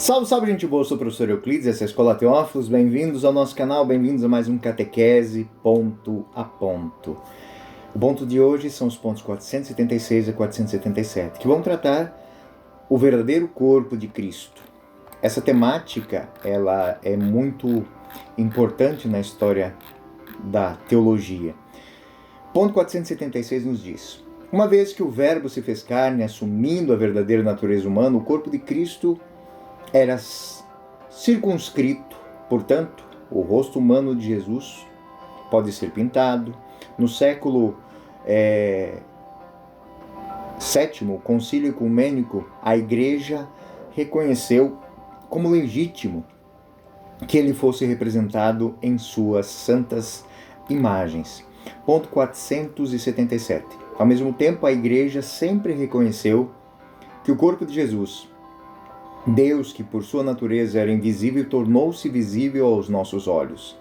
Salve, salve, gente boa, eu sou o professor Euclides, essa é a Escola Teófilos, bem-vindos ao nosso canal, bem-vindos a mais um Catequese Ponto a Ponto. O ponto de hoje são os pontos 476 a 477, que vão tratar o verdadeiro corpo de Cristo. Essa temática, ela é muito importante na história da teologia. Ponto 476 nos diz: uma vez que o Verbo se fez carne, assumindo a verdadeira natureza humana, o corpo de Cristo era circunscrito. Portanto, o rosto humano de Jesus pode ser pintado. No século VII, o Concílio Ecumênico, a Igreja reconheceu como legítimo que ele fosse representado em suas santas imagens. Ponto 477. Ao mesmo tempo, a Igreja sempre reconheceu que o corpo de Jesus, Deus, que por sua natureza era invisível, tornou-se visível aos nossos olhos.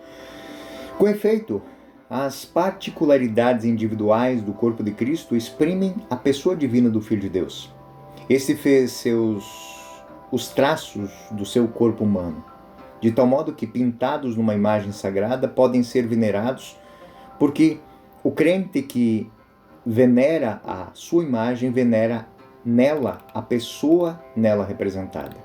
Com efeito, as particularidades individuais do corpo de Cristo exprimem a pessoa divina do Filho de Deus. Este fez os traços do seu corpo humano, de tal modo que, pintados numa imagem sagrada, podem ser venerados, porque o crente que venera a sua imagem, venera nela a pessoa nela representada.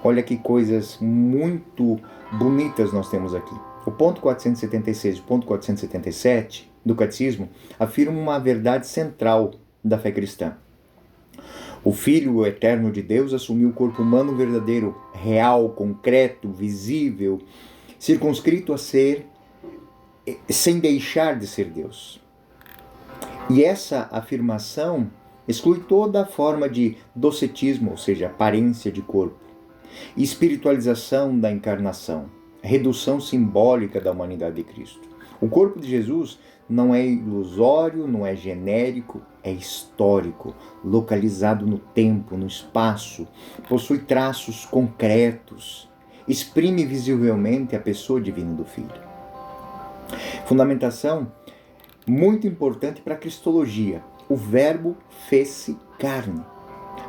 Olha que coisas muito bonitas nós temos aqui. O ponto 476 e o ponto 477 do Catecismo afirmam uma verdade central da fé cristã. O Filho eterno de Deus assumiu o corpo humano verdadeiro, real, concreto, visível, circunscrito a ser, sem deixar de ser Deus. E essa afirmação exclui toda forma de docetismo, ou seja, aparência de corpo, espiritualização da encarnação, redução simbólica da humanidade de Cristo. O corpo de Jesus não é ilusório, não é genérico, é histórico, localizado no tempo, no espaço, possui traços concretos, exprime visivelmente a pessoa divina do Filho. Fundamentação muito importante para a cristologia. O Verbo fez-se carne.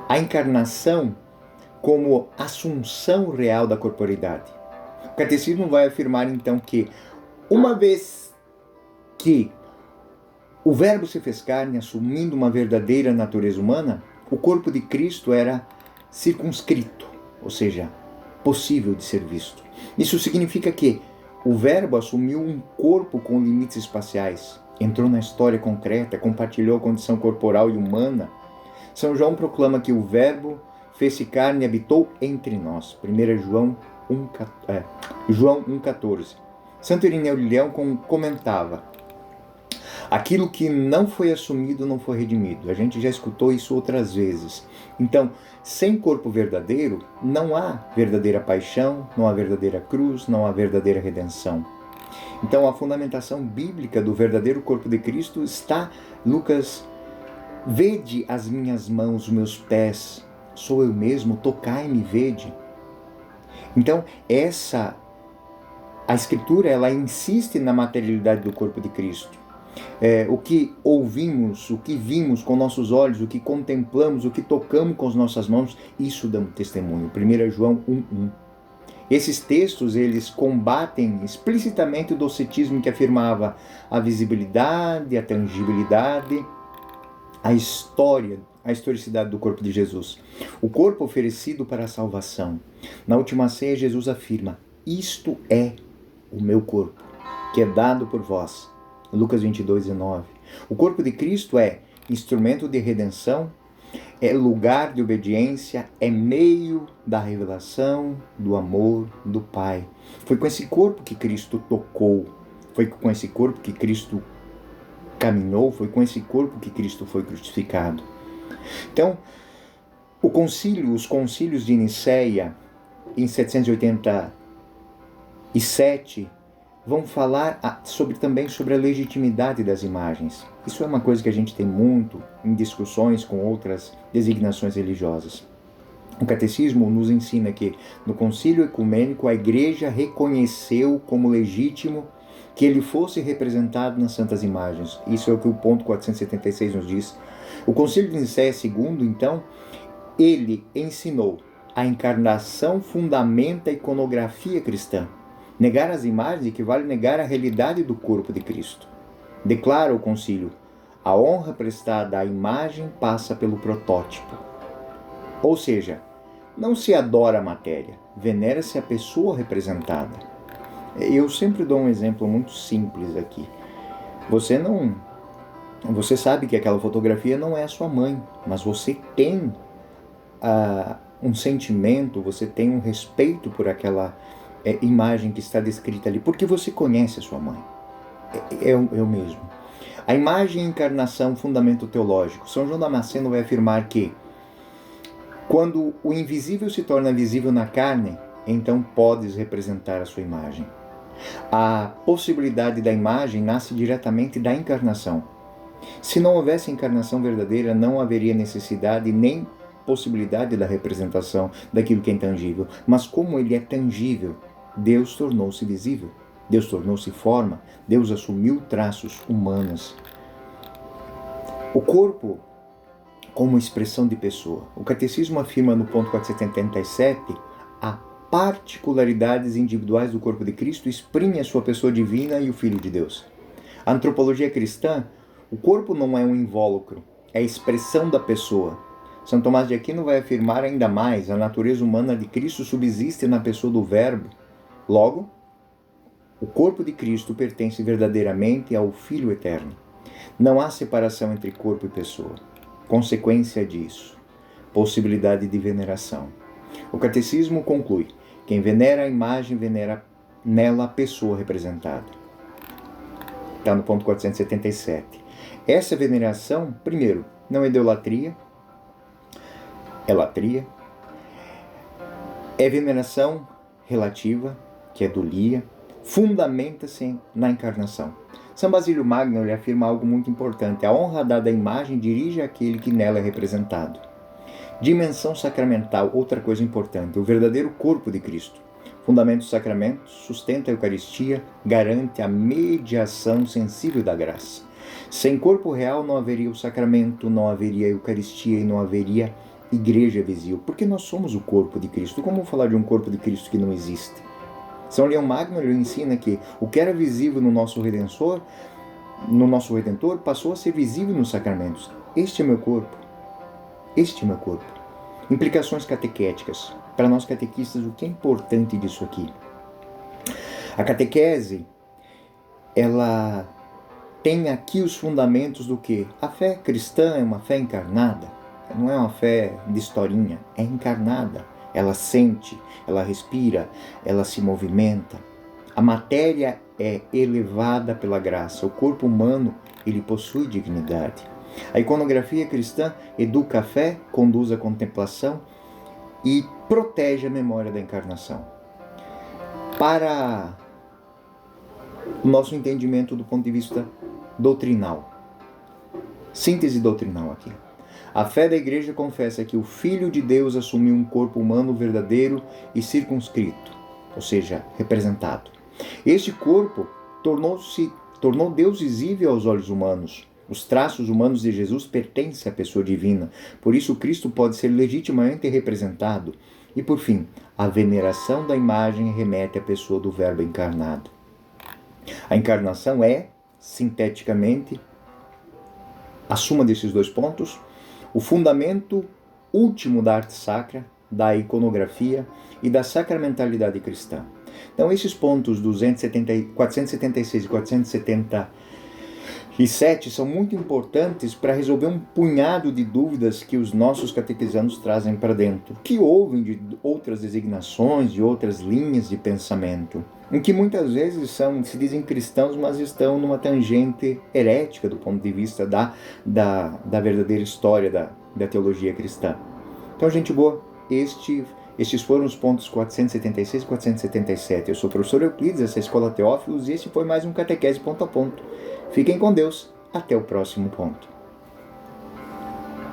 A encarnação como assunção real da corporeidade. O Catecismo vai afirmar então que, uma vez que o Verbo se fez carne, assumindo uma verdadeira natureza humana, o corpo de Cristo era circunscrito, ou seja, possível de ser visto. Isso significa que o Verbo assumiu um corpo com limites espaciais, entrou na história concreta, compartilhou a condição corporal e humana. São João proclama que o Verbo fez-se carne e habitou entre nós. 1 João 1,14. Santo Irineu de Leão comentava: aquilo que não foi assumido não foi redimido. A gente já escutou isso outras vezes. Então, sem corpo verdadeiro, não há verdadeira paixão, não há verdadeira cruz, não há verdadeira redenção. Então, a fundamentação bíblica do verdadeiro corpo de Cristo está, Lucas: vede as minhas mãos, os meus pés, sou eu mesmo, tocai-me e vede. Então, a Escritura, ela insiste na materialidade do corpo de Cristo. O que ouvimos, o que vimos com nossos olhos, o que contemplamos, o que tocamos com as nossas mãos, isso dá um testemunho. 1 João 1,1. Esses textos, eles combatem explicitamente o docetismo que afirmava a visibilidade, a tangibilidade, a historicidade do corpo de Jesus. O corpo oferecido para a salvação. Na última ceia, Jesus afirma: isto é o meu corpo, que é dado por vós. Lucas 22,19. O corpo de Cristo é instrumento de redenção, é lugar de obediência, é meio da revelação do amor do Pai. Foi com esse corpo que Cristo tocou, foi com esse corpo que Cristo caminhou, foi com esse corpo que Cristo foi crucificado. Então, os concílios de Nicéia, em 787, vão falar também sobre a legitimidade das imagens. Isso é uma coisa que a gente tem muito em discussões com outras designações religiosas. O Catecismo nos ensina que, no Concílio Ecumênico, a Igreja reconheceu como legítimo que ele fosse representado nas santas imagens. Isso é o que o ponto 476 nos diz. O Concílio de Nicéia II, então, ele ensinou a encarnação fundamenta a iconografia cristã. Negar as imagens equivale a negar a realidade do corpo de Cristo. Declara o concílio: a honra prestada à imagem passa pelo protótipo. Ou seja, não se adora a matéria, venera-se a pessoa representada. Eu sempre dou um exemplo muito simples aqui. Você sabe que aquela fotografia não é a sua mãe, mas você tem um sentimento, você tem um respeito por aquela imagem que está descrita ali, porque você conhece a sua mãe. Eu mesmo. A imagem e a encarnação, fundamento teológico. São João Damasceno vai afirmar que quando o invisível se torna visível na carne, então podes representar a sua imagem. A possibilidade da imagem nasce diretamente da encarnação. Se não houvesse encarnação verdadeira, não haveria necessidade nem possibilidade da representação daquilo que é intangível. Mas como ele é tangível, Deus tornou-se visível. Deus tornou-se forma. Deus assumiu traços humanos. O corpo como expressão de pessoa. O Catecismo afirma no ponto 477 a particularidades individuais do corpo de Cristo exprime a sua pessoa divina e o Filho de Deus. A antropologia cristã, o corpo não é um invólucro, é a expressão da pessoa. São Tomás de Aquino vai afirmar ainda mais: a natureza humana de Cristo subsiste na pessoa do Verbo. Logo, o corpo de Cristo pertence verdadeiramente ao Filho Eterno. Não há separação entre corpo e pessoa. Consequência disso, possibilidade de veneração. O Catecismo conclui: quem venera a imagem, venera nela a pessoa representada. Está no ponto 477. Essa veneração, primeiro, não é idolatria, é latria. É veneração relativa, que é dulia, fundamenta-se na encarnação. São Basílio Magno ele afirma algo muito importante: a honra dada à imagem dirige àquele que nela é representado. Dimensão sacramental, outra coisa importante, o verdadeiro corpo de Cristo. Fundamenta os sacramentos, sustenta a Eucaristia, garante a mediação sensível da graça. Sem corpo real não haveria o sacramento, não haveria a Eucaristia e não haveria igreja visível, porque nós somos o corpo de Cristo. Como falar de um corpo de Cristo que não existe? São Leão Magno ele ensina que o que era visível no nosso Redentor, passou a ser visível nos sacramentos. Este é meu corpo. Este é meu corpo. Implicações catequéticas. Para nós catequistas, o que é importante disso aqui? A catequese, ela tem aqui os fundamentos do que? A fé cristã é uma fé encarnada. Não é uma fé de historinha, é encarnada. Ela sente, ela respira, ela se movimenta. A matéria é elevada pela graça. O corpo humano, ele possui dignidade. A iconografia cristã educa a fé, conduz à contemplação e protege a memória da encarnação. Para o nosso entendimento do ponto de vista doutrinal, síntese doutrinal aqui. A fé da Igreja confessa que o Filho de Deus assumiu um corpo humano verdadeiro e circunscrito, ou seja, representado. Este corpo tornou Deus visível aos olhos humanos. Os traços humanos de Jesus pertencem à pessoa divina, por isso Cristo pode ser legitimamente representado. E por fim, a veneração da imagem remete à pessoa do Verbo encarnado. A encarnação é, sinteticamente, a suma desses dois pontos, o fundamento último da arte sacra, da iconografia e da sacramentalidade cristã. Então, esses pontos 476 e 477 são muito importantes para resolver um punhado de dúvidas que os nossos catequizanos trazem para dentro, que ouvem de outras designações, de outras linhas de pensamento, em que muitas vezes se dizem cristãos, mas estão numa tangente herética do ponto de vista da verdadeira história da teologia cristã. Então, gente boa, estes foram os pontos 476 e 477. Eu sou o professor Euclides, essa é a Escola Teófilos, e este foi mais um Catequese Ponto a Ponto. Fiquem com Deus, até o próximo ponto.